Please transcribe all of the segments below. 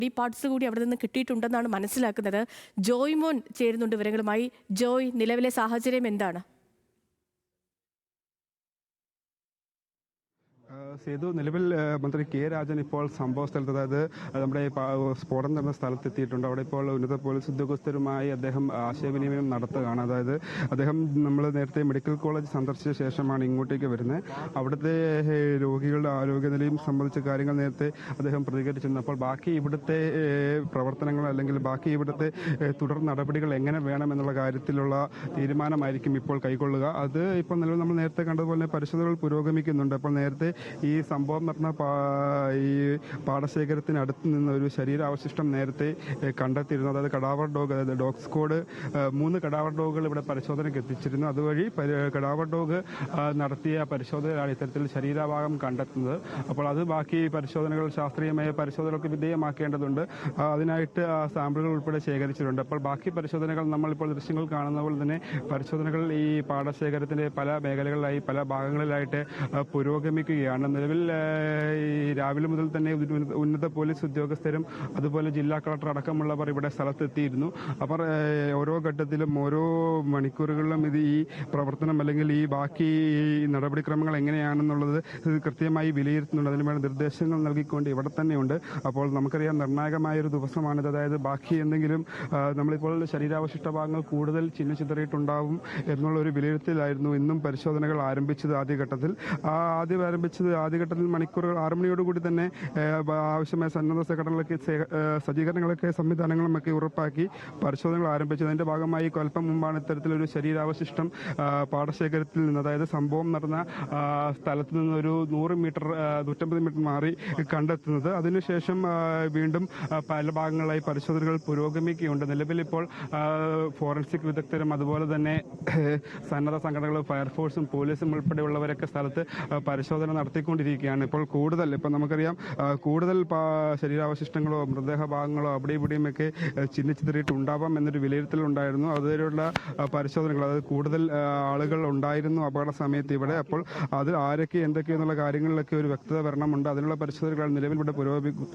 Body parts കൂടി അവിടെ നിന്ന് കിട്ടിയിട്ടുണ്ടെന്നാണ് മനസ്സിലാക്കുന്നത്. ജോയ് മോൻ ചേരുന്നുണ്ട് വിവരങ്ങളുമായി. ജോയ്, നിലവിലെ സാഹചര്യം എന്താണ്? സേതു, നിലവിൽ മന്ത്രി കെ രാജൻ ഇപ്പോൾ സംഭവ സ്ഥലത്ത്, അതായത് നമ്മുടെ സ്ഫോടനം നടന്ന സ്ഥലത്തെത്തിയിട്ടുണ്ട്. അവിടെ ഇപ്പോൾ ഉന്നത പോലീസ് ഉദ്യോഗസ്ഥരുമായി അദ്ദേഹം ആശയവിനിമയം നടത്തുകയാണ്. അതായത് അദ്ദേഹം നമ്മൾ നേരത്തെ മെഡിക്കൽ കോളേജ് സന്ദർശിച്ച ശേഷമാണ് ഇങ്ങോട്ടേക്ക് വരുന്നത്. അവിടുത്തെ രോഗികളുടെ ആരോഗ്യനിലയും സംബന്ധിച്ച കാര്യങ്ങൾ നേരത്തെ അദ്ദേഹം പ്രതികരിച്ചിരുന്നു. അപ്പോൾ ബാക്കി ഇവിടുത്തെ പ്രവർത്തനങ്ങൾ അല്ലെങ്കിൽ ബാക്കി ഇവിടുത്തെ തുടർ നടപടികൾ എങ്ങനെ വേണമെന്നുള്ള കാര്യത്തിലുള്ള തീരുമാനമായിരിക്കും ഇപ്പോൾ കൈക്കൊള്ളുക. അത് ഇപ്പോൾ നിലവിൽ നമ്മൾ നേരത്തെ കണ്ടതുപോലെ പരിശോധനകൾ പുരോഗമിക്കുന്നുണ്ട്. അപ്പോൾ നേരത്തെ ഈ സംഭവം നടന്ന ഈ പാടശേഖരത്തിനടുത്ത് നിന്ന് ഒരു ശരീരാവശിഷ്ടം നേരത്തെ കണ്ടെത്തിയിരുന്നു. അതായത് കടാവർ ഡോഗ്, അതായത് ഡോഗ് സ്ക്വാഡ് 3 കടാവർ ഡോഗുകൾ ഇവിടെ പരിശോധനയ്ക്ക് എത്തിച്ചിരുന്നു. അതുവഴി കടാവർ ഡോഗ് നടത്തിയ പരിശോധനയിലാണ് ഇത്തരത്തിൽ ശരീരഭാഗം കണ്ടെത്തുന്നത്. അപ്പോൾ അത് ബാക്കി പരിശോധനകൾ, ശാസ്ത്രീയമായ പരിശോധനകൾക്ക് വിധേയമാക്കേണ്ടതുണ്ട്. അതിനായിട്ട് സാമ്പിളുകൾ ഉൾപ്പെടെ ശേഖരിച്ചിട്ടുണ്ട്. അപ്പോൾ ബാക്കി പരിശോധനകൾ നമ്മളിപ്പോൾ ദൃശ്യങ്ങൾ കാണുന്ന പോലെ തന്നെ പരിശോധനകൾ ഈ പാടശേഖരത്തിന്റെ പല മേഖലകളിലായി, പല ഭാഗങ്ങളിലായിട്ട് പുരോഗമിക്കുകയാണ്. നിലവിൽ രാവിലെ മുതൽ തന്നെ ഉന്നത പോലീസ് ഉദ്യോഗസ്ഥരും അതുപോലെ ജില്ലാ കളക്ടർ അടക്കമുള്ളവർ ഇവിടെ സ്ഥലത്തെത്തിയിരുന്നു. അവർ ഓരോ ഘട്ടത്തിലും ഓരോ മണിക്കൂറുകളിലും ഈ പ്രവർത്തനം അല്ലെങ്കിൽ ഈ ബാക്കി നടപടിക്രമങ്ങൾ എങ്ങനെയാണെന്നുള്ളത് കൃത്യമായി വിലയിരുത്തുന്നുണ്ട്. അതിന് വേണ്ട നിർദ്ദേശങ്ങൾ നൽകിക്കൊണ്ട് ഇവിടെ തന്നെയുണ്ട്. അപ്പോൾ നമുക്കറിയാം, നിർണായകമായ ഒരു ദിവസമാണിത്. അതായത് ബാക്കി എന്തെങ്കിലും നമ്മളിപ്പോൾ ശരീരാവശിഷ്ട ഭാഗങ്ങൾ കൂടുതൽ ചിതറിയിട്ടുണ്ടാവും എന്നുള്ള ഒരു വിലയിരുത്തലായിരുന്നു ഇന്നും പരിശോധനകൾ ആരംഭിച്ചത്. ആദ്യഘട്ടത്തിൽ മണിക്കൂറുകൾ 6 മണിയോടുകൂടി തന്നെ ആവശ്യമായ സന്നദ്ധ സജ്ജീകരണങ്ങളൊക്കെ സംവിധാനങ്ങളുമൊക്കെ ഉറപ്പാക്കി പരിശോധനകൾ ആരംഭിച്ചത്. അതിന്റെ ഭാഗമായി അല്പം മുമ്പാണ് ഇത്തരത്തിലൊരു ശരീരാവശിഷ്ടം പാടശേഖരത്തിൽ നിന്ന്, അതായത് സംഭവം നടന്ന സ്ഥലത്ത് നിന്ന് ഒരു 150 മീറ്റർ മാറി കണ്ടെത്തുന്നത്. അതിനുശേഷം വീണ്ടും പല ഭാഗങ്ങളിലായി പരിശോധനകൾ പുരോഗമിക്കുകയുണ്ട്. നിലവിൽ ഇപ്പോൾ ഫോറൻസിക് വിദഗ്ധരും അതുപോലെ തന്നെ സന്നദ്ധ സംഘടനകളും ഫയർഫോഴ്സും പോലീസും ഉൾപ്പെടെയുള്ളവരൊക്കെ സ്ഥലത്ത് പരിശോധന നടത്തിക്കൊണ്ടിരിക്കുകയാണ്. ഇപ്പോൾ നമുക്കറിയാം, കൂടുതൽ ശരീരാവശിഷ്ടങ്ങളോ മൃതദേഹ ഭാഗങ്ങളോ അവിടെ ഇവിടെയുമൊക്കെ ചിതറിയിട്ടുണ്ടാവാം എന്നൊരു വിലയിരുത്തലുണ്ടായിരുന്നു. അതുവരെയുള്ള പരിശോധനകൾ, അതായത് കൂടുതൽ ആളുകൾ ഉണ്ടായിരുന്നു അപകട സമയത്ത് ഇവിടെ. അപ്പോൾ അത് ആരൊക്കെ എന്തൊക്കെയെന്നുള്ള കാര്യങ്ങളിലൊക്കെ ഒരു വ്യക്തത വരണമുണ്ട്. അതിനുള്ള പരിശോധനകളാണ് നിലവിൽ ഇവിടെ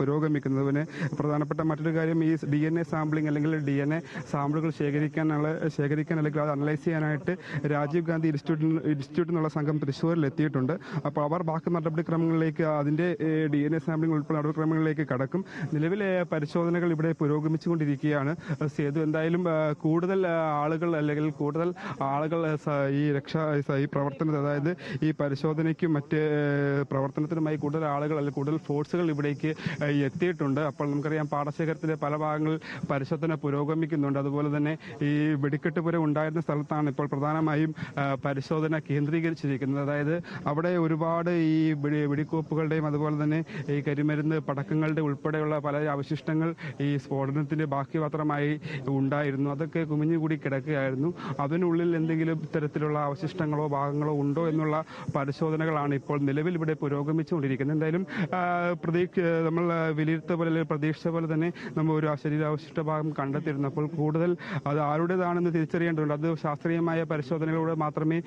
പുരോഗമിക്കുന്നത്. പിന്നെ പ്രധാനപ്പെട്ട മറ്റൊരു കാര്യം, ഈ DNA സാമ്പിളിംഗ് അല്ലെങ്കിൽ DNA സാമ്പിളുകൾ ശേഖരിക്കാൻ അല്ലെങ്കിൽ അത് അനലൈസ് ചെയ്യാനായിട്ട് രാജീവ് ഗാന്ധി ഇൻസ്റ്റിറ്റ്യൂട്ടിൽ നിന്നുള്ള സംഘം തൃശ്ശൂരിൽ എത്തിയിട്ടുണ്ട്. അപ്പോൾ അവർ ബാക്കി നടപടിക്രമങ്ങളിലേക്ക്, അതിന്റെ DNA സാമ്പിളിംഗ് ഉൾപ്പെടെ നടപടിക്രമങ്ങളിലേക്ക് കടക്കും. നിലവിലെ പരിശോധനകൾ ഇവിടെ പുരോഗമിച്ചുകൊണ്ടിരിക്കുകയാണ്. സേതു, എന്തായാലും കൂടുതൽ ആളുകൾ ഈ പ്രവർത്തനത്തിൽ, അതായത് ഈ പരിശോധനയ്ക്കും മറ്റ് പ്രവർത്തനത്തിനുമായി കൂടുതൽ ആളുകൾ അല്ലെങ്കിൽ കൂടുതൽ ഫോഴ്സുകൾ ഇവിടേക്ക് എത്തിയിട്ടുണ്ട്. അപ്പോൾ നമുക്കറിയാം, പാടശേഖരത്തിലെ പല ഭാഗങ്ങളിൽ പരിശോധന പുരോഗമിക്കുന്നുണ്ട്. അതുപോലെ തന്നെ ഈ വെടിക്കെട്ട് പുര ഉണ്ടായിരുന്ന സ്ഥലത്താണ് ഇപ്പോൾ പ്രധാനമായും പരിശോധന കേന്ദ്രീകരിച്ചിരിക്കുന്നത്. അതായത് അവിടെ ഒരുപാട് ഈ വെടിക്കോപ്പുകളുടെയും അതുപോലെ തന്നെ ഈ കരിമരുന്ന്, പടക്കങ്ങളുടെ ഉൾപ്പെടെയുള്ള പല അവശിഷ്ടങ്ങൾ ഈ സ്ഫോടനത്തിന്റെ ബാക്കി പത്രമായി ഉണ്ടായിരുന്നു. അതൊക്കെ കുമിഞ്ഞുകൂടി കിടക്കുകയായിരുന്നു. അതിനുള്ളിൽ എന്തെങ്കിലും ഇത്തരത്തിലുള്ള അവശിഷ്ടങ്ങളോ ഭാഗങ്ങളോ ഉണ്ടോ എന്നുള്ള പരിശോധനകളാണ് ഇപ്പോൾ നിലവിൽ ഇവിടെ പുരോഗമിച്ചുകൊണ്ടിരിക്കുന്നത്. എന്തായാലും നമ്മൾ പ്രതീക്ഷിച്ച പോലെ തന്നെ നമ്മൾ ഒരു ശരീരാവശിഷ്ട ഭാഗം കണ്ടെത്തിയിരുന്നു. അപ്പോൾ കൂടുതൽ അത് ആരുടേതാണെന്ന് തിരിച്ചറിയേണ്ടതുണ്ട്. അത് ശാസ്ത്രീയമായ പരിശോധനകളിലൂടെ മാത്രമേ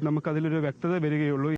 നമുക്കതിലൊരു വ്യക്തത വരികയുള്ളൂ.